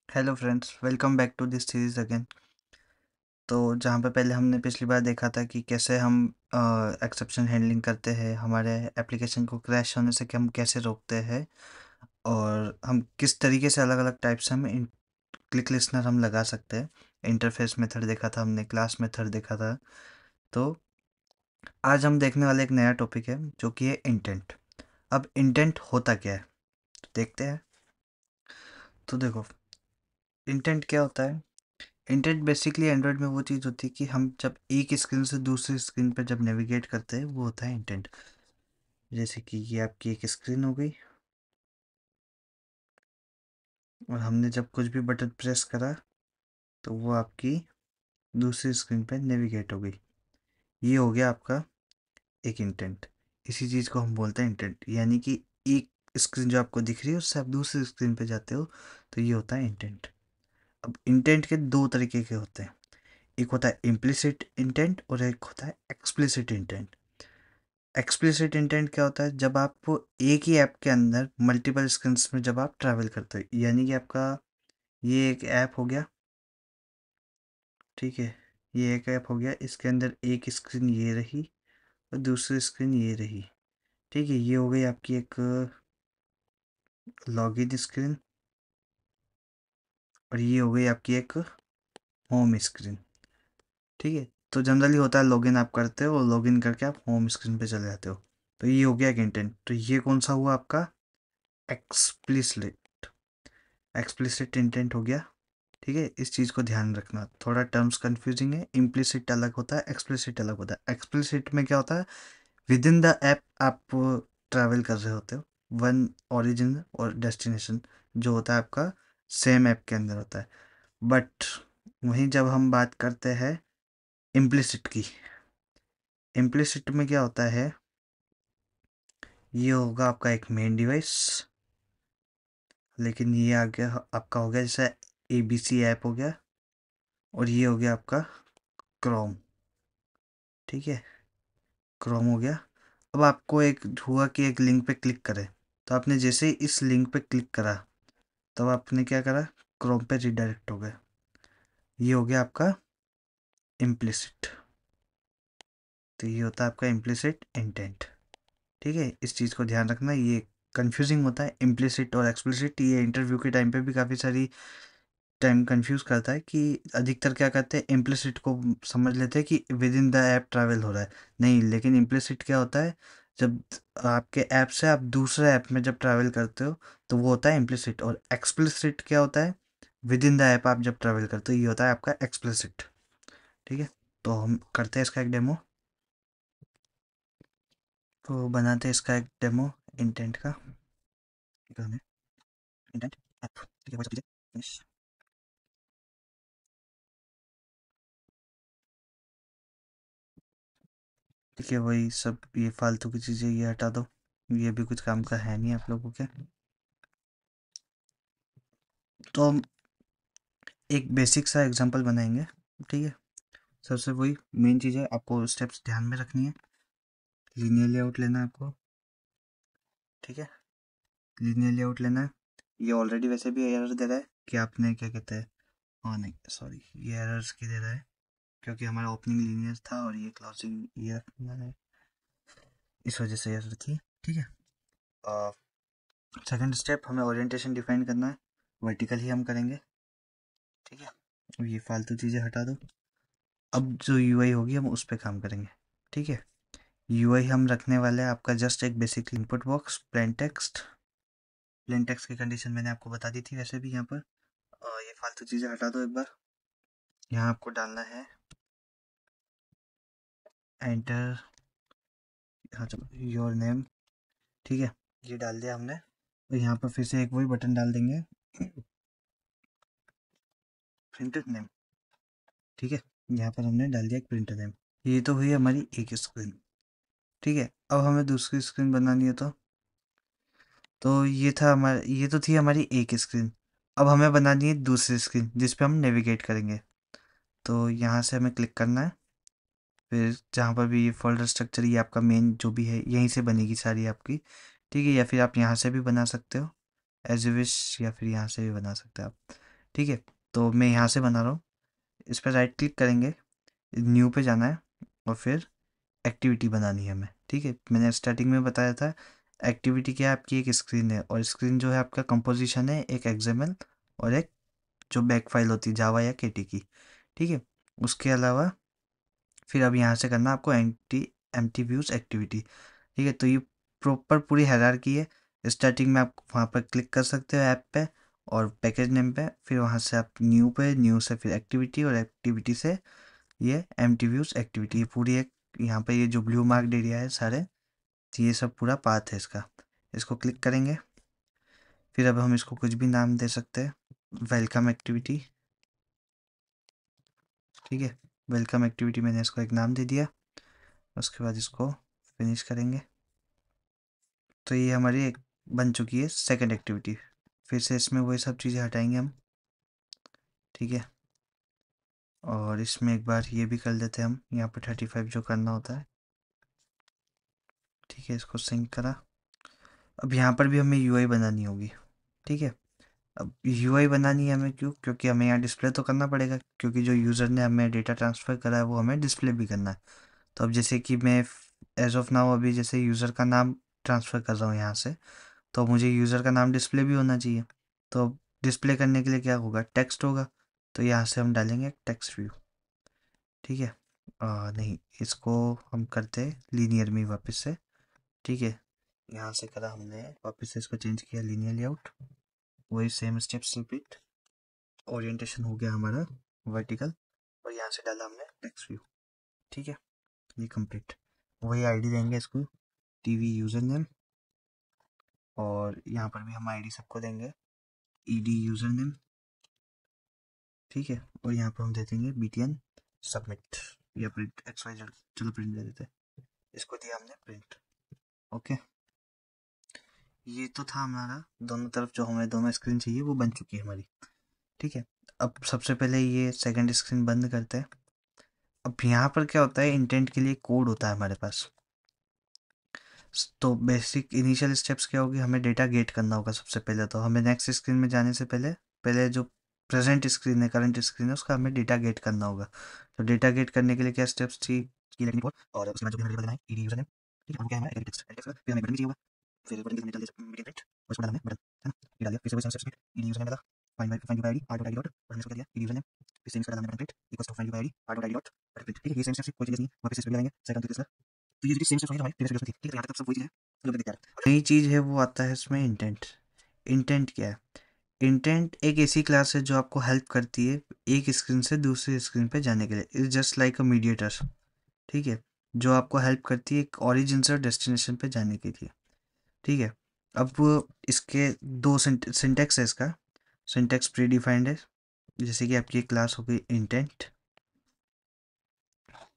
Hello friends, welcome back to this series again. तो जहाँ पे पहले हमने पिछली बार देखा था कि कैसे हम एक्सेप्शन हैंडलिंग करते हैं, हमारे एप्लीकेशन को क्रैश होने से कि हम कैसे रोकते हैं और हम किस तरीके से अलग अलग टाइप से हम क्लिक लिस्नर हम लगा सकते हैं। इंटरफेस मेथड देखा था हमने, क्लास मेथड देखा था। तो आज हम देखने वाले एक नया टॉपिक है जो कि है इंटेंट। अब इंटेंट होता क्या है तो देखते हैं। तो देखो, इंटेंट क्या होता है। इंटेंट बेसिकली एंड्रॉयड में वो चीज़ होती है कि हम जब एक स्क्रीन से दूसरी स्क्रीन पर जब नेविगेट करते हैं वो होता है इंटेंट। जैसे कि ये आपकी एक स्क्रीन हो गई और हमने जब कुछ भी बटन प्रेस करा तो वो आपकी दूसरी स्क्रीन पर नेविगेट हो गई। ये हो गया आपका एक इंटेंट। इसी चीज़ को हम बोलते हैं इंटेंट, यानी कि एक स्क्रीन जो आपको दिख रही है उससे आप दूसरी स्क्रीन पे जाते हो, तो ये होता है इंटेंट। अब इंटेंट के दो तरीके के होते हैं, एक होता है इम्प्लिसिट इंटेंट और एक होता है एक्सप्लिसिट इंटेंट। एक्सप्लिसिट इंटेंट क्या होता है, जब आप एक ही ऐप के अंदर मल्टीपल स्क्रीन्स में जब आप ट्रैवल करते हो, यानी कि आपका ये एक ऐप हो गया, ठीक है। ये एक ऐप हो गया, इसके अंदर एक स्क्रीन ये रही और दूसरी स्क्रीन ये रही, ठीक है। ये हो गई आपकी एक लॉगिन स्क्रीन और ये हो गई आपकी एक होम स्क्रीन, ठीक है। तो जनरली होता है लॉगिन आप करते हो और लॉगिन करके आप होम स्क्रीन पे चले जाते हो। तो ये हो गया एक इंटेंट। तो ये कौन सा हुआ आपका एक्सप्लिसिट एक्सप्लिसिट इंटेंट हो गया, ठीक है। इस चीज़ को ध्यान रखना, थोड़ा टर्म्स कंफ्यूजिंग है। इम्प्लिसिट अलग होता है, एक्सप्लिसिट अलग होता है। एक्सप्लिसिट में क्या होता है, विद इन द ऐप आप ट्रैवल कर रहे होते हो, वन ओरिजिन और डेस्टिनेशन जो होता है आपका सेम ऐप के अंदर होता है। बट वहीं जब हम बात करते हैं इम्प्लिसिट की, इम्प्लिसिट में क्या होता है, ये होगा आपका एक मेन डिवाइस, लेकिन ये आ गया आपका, हो गया जैसे ABC ऐप हो गया और ये हो गया आपका क्रोम, ठीक है। क्रोम हो गया। अब आपको एक हुआ कि एक लिंक पे क्लिक करें, तो आपने जैसे ही इस लिंक पे क्लिक करा तब आपने क्या करा, क्रोम पे रिडायरेक्ट हो गए। ये हो गया आपका इम्प्लिसिट। तो ये होता है आपका इम्प्लिसिट इंटेंट, ठीक है। इस चीज़ को ध्यान रखना, ये कंफ्यूजिंग होता है इम्प्लिसिट और एक्सप्लिसिट। ये इंटरव्यू के टाइम पे भी काफ़ी सारी टाइम कंफ्यूज करता है कि अधिकतर क्या करते हैं, इम्प्लिसिट को समझ लेते हैं कि with in the app travel हो रहा है। नहीं, लेकिन इम्प्लिसिट क्या होता है, जब आपके ऐप से आप दूसरे ऐप में जब ट्रैवल करते हो तो वो होता है इम्प्लिसिट। और एक्सप्लिसिट क्या होता है, विद इन द ऐप आप जब ट्रैवल करते हो ये होता है आपका एक्सप्लिसिट, ठीक है। तो हम करते हैं इसका एक डेमो। तो बनाते हैं इसका एक डेमो इंटेंट का। इंटेंट ऐप, ठीक है, वो सब चीज़ें फिनिश। ठीक है, वही सब ये फालतू की चीज़ें ये हटा दो, ये भी कुछ काम का है नहीं आप लोगों के। तो हम एक बेसिक सा एग्जांपल बनाएंगे, ठीक है। सबसे वही मेन चीज़ है, आपको स्टेप्स ध्यान में रखनी है। लीनियर लेआउट लेना है आपको, ठीक है। लीनियर लेआउट लेना है। ये ऑलरेडी वैसे भी एरर दे रहा है कि आपने क्या कहते हैं, हाँ नहीं सॉरी, ये एरर्स की दे रहा है क्योंकि हमारा ओपनिंग लीनियर था और ये क्लोजिंग ये है, इस वजह से एरर थी, ठीक है। सेकंड स्टेप, हमें ओरिएंटेशन डिफाइन करना है, वर्टिकल ही हम करेंगे, ठीक है। अब ये फालतू चीज़ें हटा दो। अब जो यूआई होगी हम उस पर काम करेंगे, ठीक है। यूआई हम रखने वाले हैं आपका जस्ट एक basic input box, plain text. Plain text की कंडीशन मैंने आपको बता दी थी वैसे भी यहाँ पर। ये फालतू चीज़ें हटा दो एक बार। यहाँ आपको डालना है एंटर, हाँ चलो, योर नेम, ठीक है। ये डाल दिया हमने। तो यहाँ पर फिर से एक वही बटन डाल देंगे, प्रिंटेड नेम, ठीक है। यहाँ पर हमने डाल दिया एक प्रिंटेड नेम। ये तो हुई हमारी एक स्क्रीन, ठीक है। अब हमें दूसरी स्क्रीन बनानी है, तो ये था हमारा, ये तो थी हमारी एक स्क्रीन। अब हमें बनानी है दूसरी स्क्रीन जिस पे हम नेविगेट करेंगे। तो यहाँ से हमें क्लिक करना है, फिर जहाँ पर भी ये फोल्डर स्ट्रक्चर, ये आपका मेन जो भी है यहीं से बनेगी सारी आपकी, ठीक है। या फिर आप यहाँ से भी बना सकते हो एज यू विश, या फिर यहाँ से भी बना सकते हो आप, ठीक है, तो मैं यहाँ से बना रहा हूँ। इस पर राइट क्लिक करेंगे, न्यू पे जाना है और फिर एक्टिविटी बनानी है हमें। ठीक है, मैंने स्टार्टिंग में बताया था एक्टिविटी क्या है, आपकी एक स्क्रीन है और स्क्रीन जो है आपका कंपोजिशन है एक एक्सएमएल और एक जो बैक फाइल होती है जावा या केटी की। ठीक है, उसके अलावा फिर अब यहाँ से करना आपको एम्प्टी व्यूज एक्टिविटी। ठीक है, तो ये प्रॉपर पूरी हायरार्की है। स्टार्टिंग में आप वहाँ पर क्लिक कर सकते हो ऐप पे और पैकेज नेम पे, फिर वहाँ से आप न्यू पे, न्यू से फिर एक्टिविटी और एक्टिविटी से ये एम्प्टी व्यूज एक्टिविटी। ये पूरी एक यहाँ पे ये जो ब्लू मार्क्ड एरिया है सारे, तो ये सब पूरा पाथ है इसका। इसको क्लिक करेंगे, फिर अब हम इसको कुछ भी नाम दे सकते हैं, वेलकम एक्टिविटी। ठीक है, वेलकम एक्टिविटी मैंने इसको एक नाम दे दिया। उसके बाद इसको फिनिश करेंगे, तो ये हमारी एक बन चुकी है सेकंड एक्टिविटी। फिर से इसमें वही सब चीज़ें हटाएंगे हम। ठीक है, और इसमें एक बार ये भी कर लेते हैं हम, यहाँ पर 35 जो करना होता है। ठीक है, इसको सिंक करा। अब यहाँ पर भी हमें यूआई बनानी होगी। ठीक है, अब यूआई बनानी है हमें, क्यों? क्योंकि हमें यहाँ डिस्प्ले तो करना पड़ेगा, क्योंकि जो यूज़र ने हमें डेटा ट्रांसफ़र करा है वो हमें डिस्प्ले भी करना है। तो अब जैसे कि मैं एज ऑफ नाउ अभी जैसे यूज़र का नाम ट्रांसफ़र कर रहा हूँ यहाँ से, तो मुझे यूज़र का नाम डिस्प्ले भी होना चाहिए। तो अब डिस्प्ले करने के लिए क्या होगा, टेक्स्ट होगा। तो यहाँ से हम डालेंगे टेक्स्ट व्यू। ठीक है, नहीं, इसको हम करते हैं लीनियर में वापस से। ठीक है, यहाँ से करा हमने, वापस से इसको चेंज किया लीनियर लेआउट, वही सेम स्टेप्स रिपीट। ओरिएंटेशन हो गया हमारा वर्टिकल और यहाँ से डाला हमने टेक्स्ट व्यू। ठीक है, ये कंप्लीट। वही आईडी देंगे इसको, टीवी यूज़र नेम, और यहाँ पर भी हम आईडी सबको देंगे ईडी यूज़र नेम। ठीक है, और यहाँ पर हम दे देंगे btn सबमिट या प्रिंट xyz। चलो प्रिंट दे देते हैं, इसको दिया हमने प्रिंट। ओके, ये तो था हमारा दोनों तरफ जो हमें दोनों स्क्रीन चाहिए वो बन चुकी है हमारी। ठीक है, अब सबसे पहले ये सेकंड स्क्रीन बंद करते हैं। अब यहाँ पर क्या होता है, इंटेंट के लिए कोड होता है हमारे पास। तो बेसिक इनिशियल स्टेप्स क्या होगी, हमें डेटा गेट करना होगा सबसे पहले। तो हमें नेक्स्ट स्क्रीन में जाने से पहले पहले जो प्रेजेंट स्क्रीन है, करंट स्क्रीन है, उसका हमें डेटा गेट करना होगा। तो डेटा गेट करने के लिए क्या स्टेप्स थी कि लेटनी कोड, और उसके बाद जो भी हमें लेना है ईडी यूजर नेम। ठीक है, और क्या है टेक्स्ट टेक्स्ट, फिर हमें बटन भी चाहिए होगा। फिर बटन भी हमने डाल दिया मीडियम रेट, और उसको डाला हमने बटन, है ना, ये डाल दिया। फिर से वही स्टेप्स, ईडी यूजर नेम डाला, find by ID R dot ID dot, और हमने इसको कर दिया ईडी यूजर नेम। फिर से इसका डाला हमने button rate equals to find by ID R dot ID dot button rate. ठीक है, ये सेम स्टेप्स, कोई चीज नहीं है, वापस इस पे लगाएंगे सेकंड तो तो ये जो सेम स्टेप्स हमारी प्रीवियस वीडियो में थी। ठीक है, यहाँ तक सब वही चीज़ है, तो लोग देखते हैं। नई चीज़ है वो आता है इसमें इंटेंट। इंटेंट क्या है? इंटेंट एक ऐसी क्लास है जो आपको हेल्प करती है एक स्क्रीन से दूसरी स्क्रीन पे जाने के लिए। Is just like a mediator. ठीक है, जो आपको हेल्प करती है एक ओरिजिन से डेस्टिनेशन पे जाने के लिए। ठीक है, अब इसके दो सिंटेक्स है इसका। सिंटेक्स प्री डिफाइंड है, जैसे कि आपकी एक क्लास हो गई इंटेंट।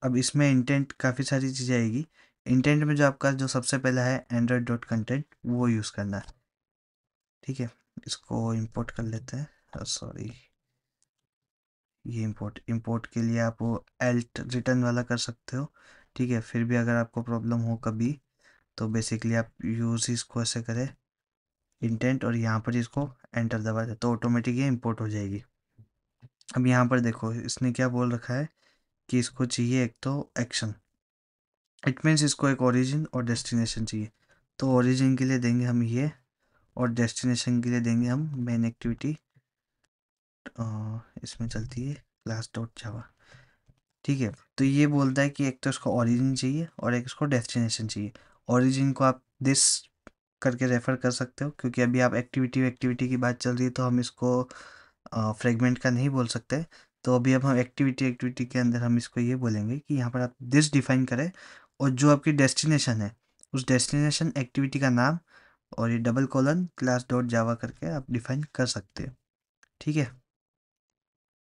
अब इसमें इंटेंट काफ़ी सारी चीज़ें आएगी। इंटेंट में जो आपका जो सबसे पहला है एंड्रॉयड डॉट कंटेंट, वो यूज़ करना है। ठीक है, इसको इंपोर्ट कर लेते हैं। सॉरी, ये इंपोर्ट के लिए आप वो एल्ट रिटर्न वाला कर सकते हो। ठीक है, फिर भी अगर आपको प्रॉब्लम हो कभी, तो बेसिकली आप यूज़ इसको ऐसे करें इंटेंट, और यहाँ पर इसको एंटर दबा दे तो ऑटोमेटिक ये इंपोर्ट हो जाएगी। अब यहाँ पर देखो इसने क्या बोल रखा है कि इसको चाहिए एक तो एक्शन। इट मीन्स इसको एक ओरिजिन और डेस्टिनेशन चाहिए। तो ओरिजिन के लिए देंगे हम ये, और डेस्टिनेशन के लिए देंगे हम मेन एक्टिविटी। इसमें चलती है क्लास डॉट जावा। ठीक है, तो ये बोलता है कि एक तो इसको ओरिजिन चाहिए और एक इसको डेस्टिनेशन चाहिए। ओरिजिन को आप दिस करके रेफर कर सकते हो, क्योंकि अभी आप एक्टिविटी एक्टिविटी की बात चल रही है, तो हम इसको फ्रेगमेंट का नहीं बोल सकते। तो अभी अब हम एक्टिविटी एक्टिविटी के अंदर हम इसको ये बोलेंगे कि यहाँ पर आप दिस डिफाइन करें, और जो आपकी डेस्टिनेशन है उस डेस्टिनेशन एक्टिविटी का नाम, और ये डबल कॉलन क्लास डॉट जावा करके आप डिफाइन कर सकते हैं। ठीक है,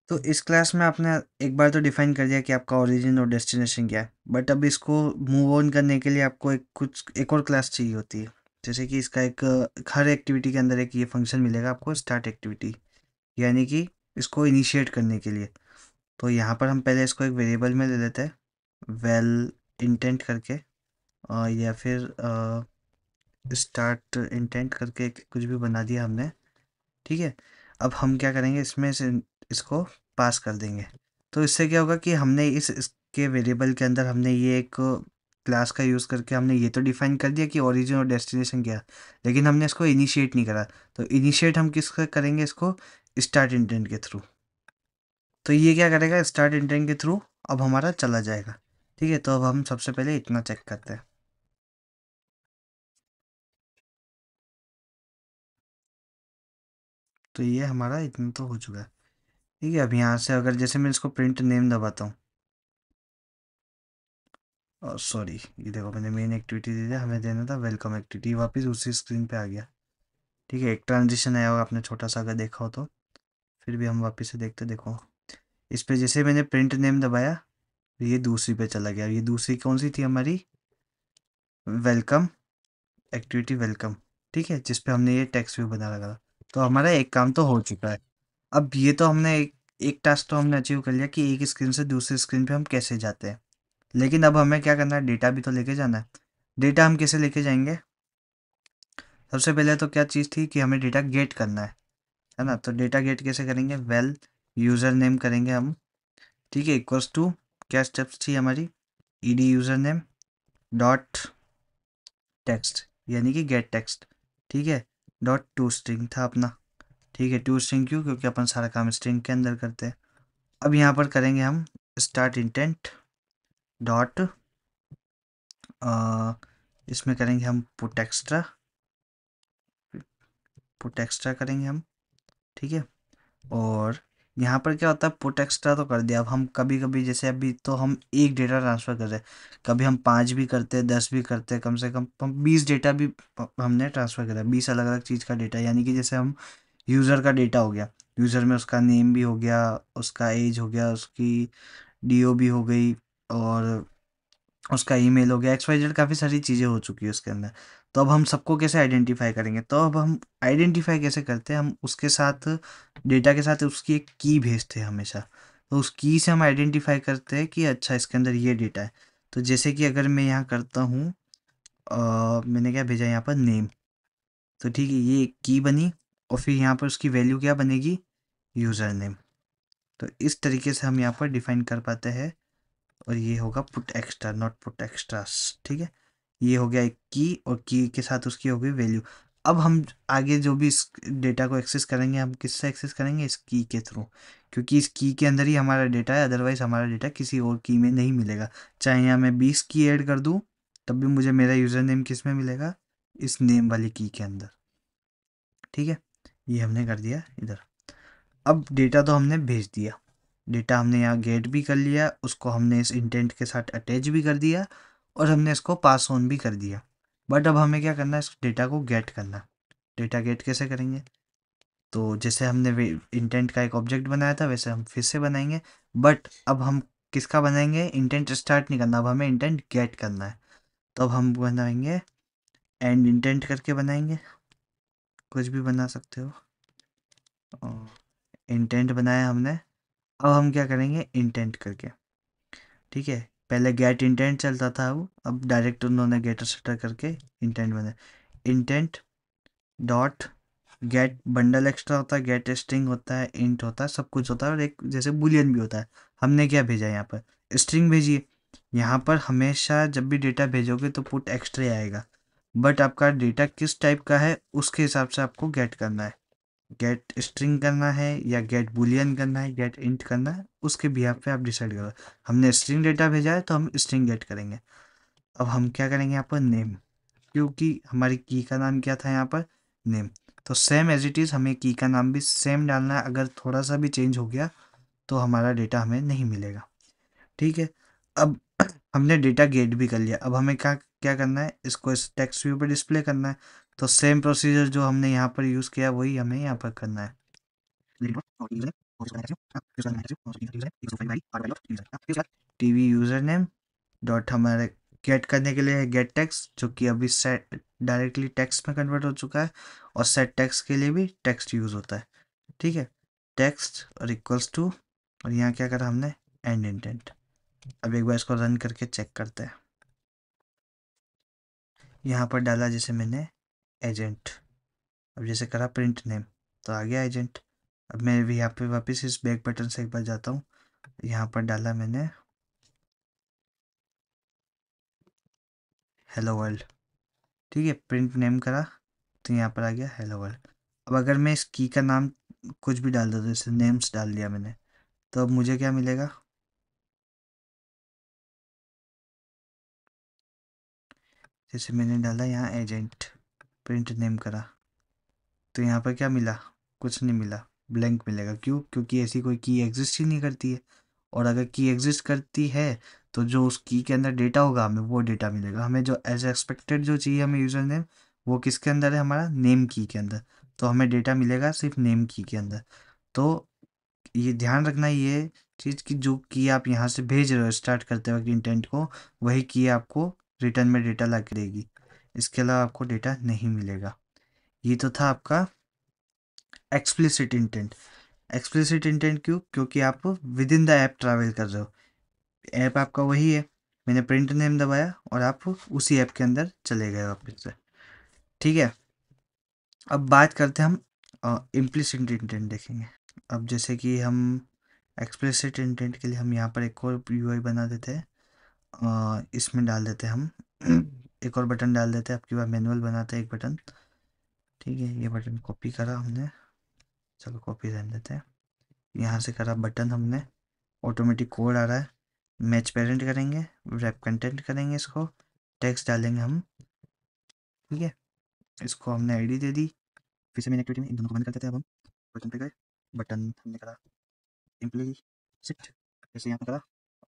तो इस क्लास में आपने एक बार तो डिफाइन कर दिया कि आपका ओरिजिन और डेस्टिनेशन क्या है, बट अब इसको मूव ऑन करने के लिए आपको एक और क्लास चाहिए होती है। जैसे कि इसका एक हर एक्टिविटी के अंदर एक ये फंक्शन मिलेगा आपको, स्टार्ट एक्टिविटी, यानी कि इसको इनिशिएट करने के लिए। तो यहाँ पर हम पहले इसको एक वेरिएबल में ले लेते हैं, वेल इंटेंट करके, या फिर स्टार्ट इंटेंट करके कुछ भी बना दिया हमने। ठीक है, अब हम क्या करेंगे, इसमें से इसको पास कर देंगे। तो इससे क्या होगा कि हमने इसके वेरिएबल के अंदर हमने ये एक क्लास का यूज़ करके हमने ये तो डिफाइन कर दिया कि ओरिजिन और डेस्टिनेशन क्या है, लेकिन हमने इसको इनिशिएट नहीं करा। तो इनिशिएट हम किसका करेंगे, इसको स्टार्ट इंटेंट के थ्रू। तो ये क्या करेगा, स्टार्ट इंटेंट के थ्रू अब हमारा चला जाएगा। ठीक है, तो अब हम सबसे पहले इतना चेक करते हैं। तो ये हमारा इतना तो हो चुका है। ठीक है, अब यहाँ से अगर जैसे मैं इसको प्रिंट नेम दबाता हूँ, सॉरी, ये देखो मैंने मेन एक्टिविटी दे दिया, हमें देना था वेलकम एक्टिविटी, वापस उसी स्क्रीन पे आ गया। ठीक है, एक ट्रांजिशन आया होगा, आपने छोटा सा अगर देखा हो तो। फिर भी हम वापस से देखते, देखो इस पे जैसे मैंने प्रिंट नेम दबाया, तो ये दूसरी पे चला गया। ये दूसरी कौन सी थी हमारी, वेलकम एक्टिविटी वेलकम। ठीक है, जिस पे हमने ये टेक्स्ट व्यू बना रखा था। तो हमारा एक काम तो हो चुका है। अब ये तो हमने एक टास्क तो हमने अचीव कर लिया कि एक स्क्रीन से दूसरी स्क्रीन पे हम कैसे जाते हैं। लेकिन अब हमें क्या करना है, डेटा भी तो लेके जाना है। डेटा हम कैसे लेके जाएंगे, सबसे पहले तो क्या चीज़ थी कि हमें डेटा गेट करना है ना। तो डेटा गेट कैसे करेंगे, वेल यूज़र नेम करेंगे हम। ठीक है, इक्वल्स टू क्या स्टेप्स थी हमारी, ED user name dot text, यानी कि गेट टेक्स्ट। ठीक है, डॉट टू स्ट्रिंग था अपना। ठीक है, टू स्ट्रिंग क्यों, क्योंकि अपन सारा काम स्ट्रिंग के अंदर करते हैं। अब यहाँ पर करेंगे हम स्टार्ट इंटेंट डॉट, इसमें करेंगे हम पुट एक्स्ट्रा करेंगे हम। ठीक है, और यहाँ पर क्या होता है, पुट एक्स्ट्रा तो कर दिया। अब हम कभी कभी जैसे अभी तो हम एक डेटा ट्रांसफ़र कर रहे हैं, कभी हम 5 भी करते हैं, 10 भी करते हैं, कम से कम हम 20 डेटा भी हमने ट्रांसफ़र करा, 20 अलग अलग चीज़ का डेटा। यानी कि जैसे हम यूज़र का डेटा हो गया, यूज़र में उसका नेम भी हो गया, उसका एज हो गया, उसकी डीओ भी हो गई, और उसका ईमेल हो गया, एक्स वाई जेड काफ़ी सारी चीज़ें हो चुकी है उसके अंदर। तो अब हम सबको कैसे आइडेंटिफाई करेंगे, तो अब हम आइडेंटिफाई कैसे करते हैं, हम उसके साथ डेटा के साथ उसकी एक की भेजते हैं हमेशा। तो उस की से हम आइडेंटिफाई करते हैं कि अच्छा इसके अंदर ये डेटा है। तो जैसे कि अगर मैं यहाँ करता हूँ, मैंने क्या भेजा यहाँ पर, नेम। तो ठीक है, ये एक की बनी, और फिर यहाँ पर उसकी वैल्यू क्या बनेगी, यूज़र नेम। तो इस तरीके से हम यहाँ पर डिफाइन कर पाते हैं। और ये होगा put extra, not put extras. ठीक है, ये हो गया एक की, और की के साथ उसकी हो गई वैल्यू। अब हम आगे जो भी इस डेटा को एक्सेस करेंगे, हम किससे एक्सेस करेंगे, इस की के थ्रू, क्योंकि इस की के अंदर ही हमारा डेटा है। अदरवाइज हमारा डेटा किसी और की में नहीं मिलेगा। चाहे यहाँ मैं 20 की ऐड कर दूँ, तब भी मुझे मेरा यूज़र नेम किस में मिलेगा, इस नेम वाली की के अंदर। ठीक है, ये हमने कर दिया इधर। अब डेटा तो हमने भेज दिया, डेटा हमने यहाँ गेट भी कर लिया, उसको हमने इस इंटेंट के साथ अटैच भी कर दिया, और हमने इसको पास ऑन भी कर दिया। बट अब हमें क्या करना है, इस डेटा को गेट करना है। डेटा गेट कैसे करेंगे, तो जैसे हमने इंटेंट का एक ऑब्जेक्ट बनाया था, वैसे हम फिर से बनाएंगे। बट अब हम किसका बनाएंगे, इंटेंट स्टार्ट नहीं करना, अब हमें इंटेंट गेट करना है। तो अब हम बनाएंगे एंड इंटेंट करके बनाएंगे, कुछ भी बना सकते हो। इंटेंट बनाया हमने, अब हम क्या करेंगे, इंटेंट करके। ठीक है, पहले गेट इंटेंट चलता था, अब डायरेक्ट उन्होंने गेटर सेटर करके इंटेंट बनाया। Intent dot gate bundle extra होता है, गेट स्ट्रिंग होता है, इंट होता है, सब कुछ होता है, और एक जैसे बुलियन भी होता है। हमने क्या भेजा यहाँ पर, स्ट्रिंग भेजिए। यहाँ पर हमेशा जब भी डेटा भेजोगे तो पुट एक्स्ट्रा आएगा, बट आपका डेटा किस टाइप का है उसके हिसाब से आपको गेट करना है। गेट स्ट्रिंग करना है या गेट बुलियन करना है, गेट इंट करना है, उसके बिहाफ पे आप डिसाइड करो। हमने स्ट्रिंग डेटा भेजा है तो हम स्ट्रिंग गेट करेंगे। अब हम क्या करेंगे यहाँ पर, नेम, क्योंकि हमारी की का नाम क्या था यहाँ पर, नेम। तो सेम एज इट इज़ हमें की का नाम भी सेम डालना है। अगर थोड़ा सा भी चेंज हो गया तो हमारा डेटा हमें नहीं मिलेगा। ठीक है, अब हमने डेटा गेट भी कर लिया। अब हमें क्या क्या करना है, इसको इस टेक्स्ट व्यू पे डिस्प्ले करना है। तो सेम प्रोसीजर जो हमने यहाँ पर यूज़ किया वही हमें यहाँ पर करना है। टीवी यूज़र नेम डॉट, हमारे गेट करने के लिए है गेट टेक्स्ट, जो कि अभी सेट डायरेक्टली टेक्स्ट में कन्वर्ट हो चुका है, और सेट टेक्स्ट के लिए भी टेक्स्ट यूज़ होता है। ठीक है, टेक्स्ट और इक्वल्स टू, और यहाँ क्या करा हमने, एंड इंटेंट। अब एक बार इसको रन करके चेक करते हैं। यहाँ पर डाला जैसे मैंने एजेंट, अब जैसे करा प्रिंट नेम, तो आ गया एजेंट। अब मैं भी यहाँ पे वापस इस बैक बटन से एक बार जाता हूँ। यहाँ पर डाला मैंने हेलो वर्ल्ड, ठीक है, प्रिंट नेम करा तो यहाँ पर आ गया हेलो वर्ल्ड। अब अगर मैं इस की का नाम कुछ भी डाल देता हूँ, जैसे नेम्स डाल दिया मैंने, तो अब मुझे क्या मिलेगा? जैसे मैंने डाला यहाँ एजेंट, प्रिंट नेम करा, तो यहाँ पर क्या मिला? कुछ नहीं मिला, ब्लैंक मिलेगा। क्यों? क्योंकि ऐसी कोई की एग्जिस्ट ही नहीं करती है। और अगर की एग्जिस्ट करती है तो जो उस की के अंदर डेटा होगा हमें वो डेटा मिलेगा। हमें जो एज एक्सपेक्टेड जो चाहिए हमें यूज़र नेम, वो किसके अंदर है? हमारा नेम की के अंदर। तो हमें डेटा मिलेगा सिर्फ नेम की के अंदर। तो ये ध्यान रखना ये चीज़ कि जो की आप यहाँ से भेज रहे हो स्टार्ट करते वक्त इंटेंट को, वही की आपको रिटर्न में डेटा ला के देगी। इसके अलावा आपको डेटा नहीं मिलेगा। ये तो था आपका एक्सप्लिसिट इंटेंट। एक्सप्लिसिट इंटेंट क्यों? क्योंकि आप with in the app travel कर रहे हो। ऐप आपका वही है, मैंने प्रिंट नेम दबाया और आप उसी ऐप के अंदर चले गए वापस से। ठीक है, अब बात करते हैं हम इम्प्लिसिट इंटेंट देखेंगे। अब जैसे कि हम एक्सप्लिसिट इंटेंट के लिए हम यहाँ पर एक और यूआई बना देते हैं। इसमें डाल देते हैं हम एक और बटन डाल देते हैं। आपके पास मैनुअल बनाते हैं एक बटन, ठीक है, ये बटन कॉपी करा हमने, चलो कॉपी रहने देते हैं। यहाँ से करा बटन हमने, ऑटोमेटिक कोड आ रहा है, मैच पेरेंट करेंगे, रैप कंटेंट करेंगे, इसको टेक्स्ट डालेंगे हम, ठीक है, इसको हमने आईडी दे दी। फिर से मैंने एक्टिविटी में इन दोनों को बंद कर देते हैं। अब हम बटन पे गए, बटन हमने करा इम्प्लिसिट, जैसे यहाँ पे करा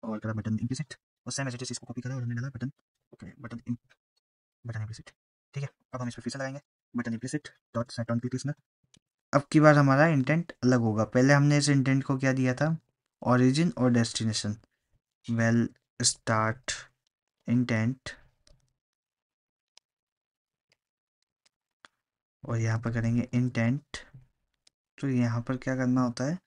और करा बटन इम्प्लिसिट, और सेम एज इट इज इसको कॉपी करा और हमने डाला बटन, ओके, बटन इम्प्लिसिट, ठीक है। अब हम इस पर फिर से लगाएंगे button implicit dot set on listener. अब की बार हमारा इंटेंट अलग होगा। पहले हमने इस इंटेंट को क्या दिया था? ओरिजिन और डेस्टिनेशन। वेल स्टार्ट इंटेंट, और यहाँ पर करेंगे इंटेंट। तो यहाँ पर क्या करना होता है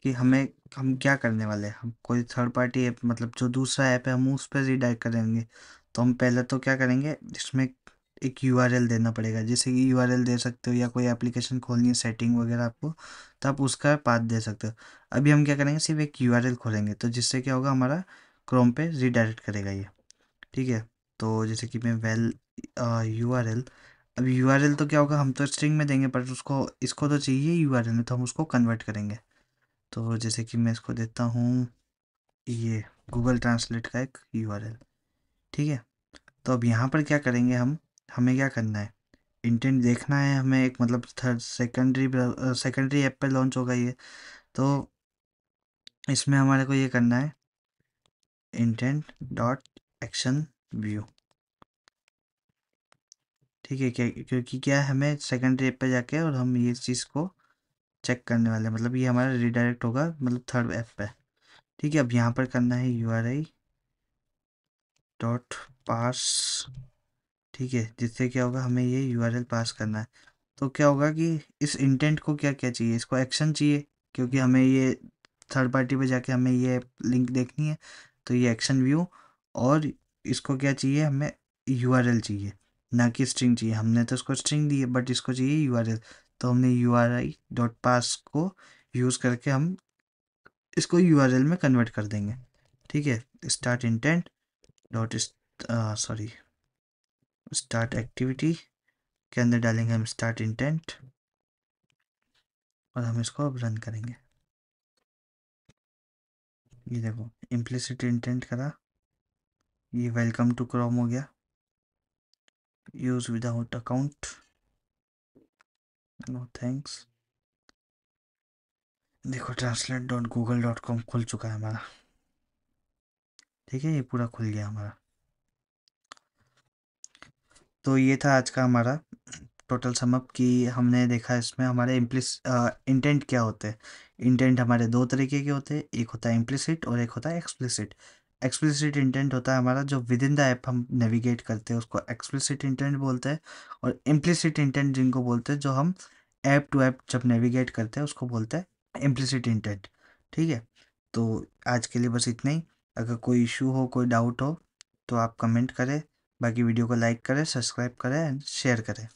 कि हम क्या करने वाले हैं, हम कोई थर्ड पार्टी ऐप, मतलब जो दूसरा ऐप है हम उस पर रीडायरेक्ट करेंगे। तो हम पहले तो क्या करेंगे, इसमें एक यूआरएल देना पड़ेगा। जैसे कि यूआरएल दे सकते हो, या कोई एप्लीकेशन खोलनी है सेटिंग वगैरह आपको, तो आप उसका पाथ दे सकते हो। अभी हम क्या करेंगे, सिर्फ एक यूआरएल खोलेंगे, तो जिससे क्या होगा, हमारा क्रोम पे रीडायरेक्ट करेगा ये, ठीक है। तो जैसे कि मैं वेल यूआरएल, अब यूआरएल तो क्या होगा, हम तो स्ट्रिंग में देंगे, पर उसको इसको तो चाहिए यूआरएल में, तो हम उसको कन्वर्ट करेंगे। तो जैसे कि मैं इसको देता हूँ ये गूगल ट्रांसलेट का एक यूआरएल, ठीक है। तो अब यहाँ पर क्या करेंगे हम, हमें क्या करना है, इंटेंट देखना है हमें, एक मतलब थर्ड सेकेंडरी ऐप पे लॉन्च होगा ये। तो इसमें हमारे को ये करना है इंटेंट डॉट एक्शन व्यू, ठीक है। क्या, क्योंकि क्या है, हमें सेकेंडरी ऐप पे जाके और हम ये चीज़ को चेक करने वाले हैं, मतलब ये हमारा रिडायरेक्ट होगा मतलब थर्ड ऐप पे, ठीक है। अब यहाँ पर करना है URI डॉट पास, ठीक है, जिससे क्या होगा, हमें ये URL पास करना है। तो क्या होगा कि इस इंटेंट को क्या क्या चाहिए, इसको एक्शन चाहिए, क्योंकि हमें ये थर्ड पार्टी पे जाके हमें ये लिंक देखनी है, तो ये एक्शन व्यू। और इसको क्या चाहिए, हमें URL चाहिए, ना कि स्ट्रिंग चाहिए। हमने तो इसको स्ट्रिंग दी है, बट इसको चाहिए URL। तो हमने URI डॉट पास को यूज़ करके हम इसको URL में कन्वर्ट कर देंगे, ठीक है। Start intent dot sorry start activity के अंदर डालेंगे हम स्टार्ट इंटेंट, और हम इसको अब रन करेंगे। ये देखो इम्प्लिसिट इंटेंट करा, ये वेलकम टू क्रोम हो गया, use without account, no thanks. देखो translate.google.com खुल चुका है हमारा, ठीक है, ये पूरा खुल गया हमारा। तो ये था आज का हमारा टोटल समअप, कि हमने देखा इसमें हमारे इंटेंट क्या होते हैं। इंटेंट हमारे दो तरीके के होते हैं, एक होता है इम्प्लिसिट और एक होता है एक्सप्लिसिट। एक्सप्लिसिट इंटेंट होता है हमारा जो विद इन द ऐप हम नेविगेट करते हैं, उसको एक्सप्लिसिट इंटेंट बोलते हैं। और इम्प्लिसिट इंटेंट जिनको बोलते हैं, जो हम ऐप टू ऐप जब नेविगेट करते हैं, उसको बोलते हैं इम्प्लिसिट इंटेंट, ठीक है। तो आज के लिए बस इतना ही। अगर कोई इशू हो, कोई डाउट हो, तो आप कमेंट करें। बाकी वीडियो को लाइक करें, सब्सक्राइब करें एंड शेयर करें।